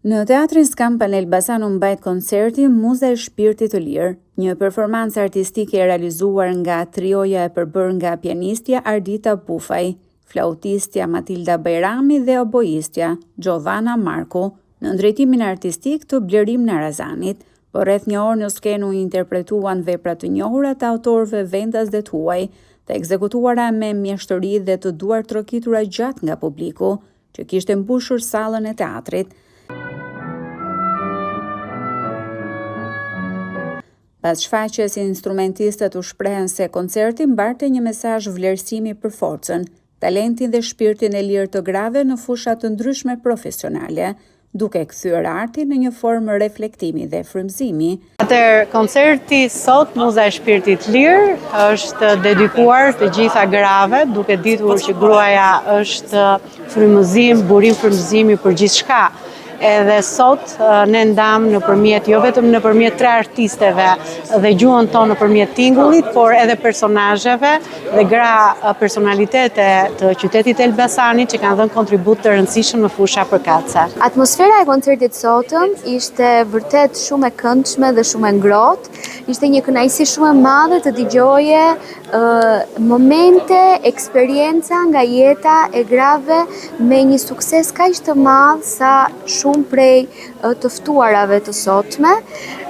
Në teatrin Skam Elbasanu mbajt koncerti Muza e Shpirtit të Lirë, një performancë artistike e realizuar nga trioja e përbërë nga pianistja Ardita Bufaj, flautistja Matilda Bajrami dhe oboistja Giovanna Marku, në drejtimin artistik të Blerim Narazanit, por rreth një orë në skenë u interpretuan vepra të njohura të autorëve vendas dhe huaj, të ekzekutuara me mjeshtëri dhe të duar trokitura gjatë nga publiku, që kishte mbushur sallën e teatrit. Pas shfaqjes, instrumentistët u shprehen se koncerti mbarte një mesazh vlerësimi për forcën, talentin dhe shpirtin e lirë të grave në fusha të ndryshme profesionale, duke kthyer artin në një formë reflektimi dhe frymëzimi. Koncerti sot Muza e Shpirtit Lirë është dedikuar të gjitha grave, duke ditur që gruaja është frymëzim, burim frymëzimi për gjithçka. Edhe sot ne ndam nëpërmjet jo vetëm nëpërmjet 3 artisteve dhe gjuhën tonë nëpërmjet tingullit, por edhe personazheve dhe gra personalitete të qytetit Elbasanit që kanë dhënë kontribut të rëndësishëm në fusha përkatëse. Atmosfera e koncertit sotëm ishte vërtet shumë e këndshme dhe shumë e ngrohtë. Ishte një kënaqësi shumë e madhe të dëgjoje momente, eksperienca nga jeta e grave me një sukses kaq të madh sa shumë prej të ftuarave të sotme.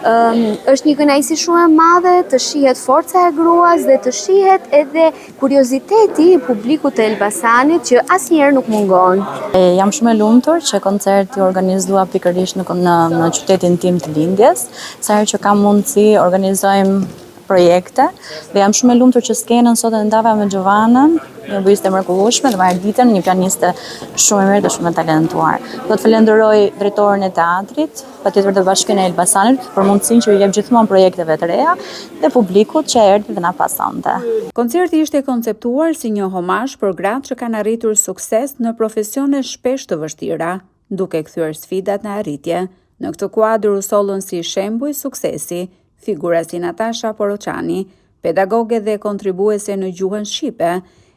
Është një kënaqësi shumë e madhe të shihet forca e gruas dhe të shihet edhe kurioziteti i publikut të Elbasanit që asnjëherë nuk mungon. Jam shumë e lumtur që koncerti organizua pikërisht në qytetin tim të lindjes, sa herë që kam mundësi organizojmë projekte dhe jam shumë e lumtur që skenën sot e ndava me Giovannën, një oboiste mrekullueshme, dhe me Arditën, një pianiste shumë e mirë dhe shumë e talentuar. Do të falenderoj drejtorin e teatrit, patjetër të Bashkinë e Elbasanit për mundësinë që i jep gjithmonë projekteve të reja dhe publikut që erdhi dhe na pasonte. Koncerti ishte konceptuar si një homazh për gratë që kanë arritur sukses në profesione shpesh të vështira, duke kthyer sfidat në arritje. Në këtë kuadër u sollën si shembuj suksesi figura si Natasha Poroçani, pedagoge dhe kontribuese në gjuhën shqipe,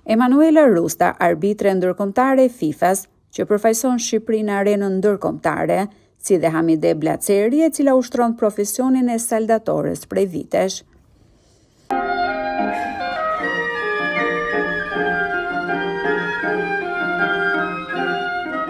Emanuela Rusta, arbitre ndërkombëtare e FIFA-s, që përfaqëson Shqipërinë në arenën ndërkombëtare, si dhe Hamide Blaceri, e cila ushtron profesionin e saldatores prej vitesh.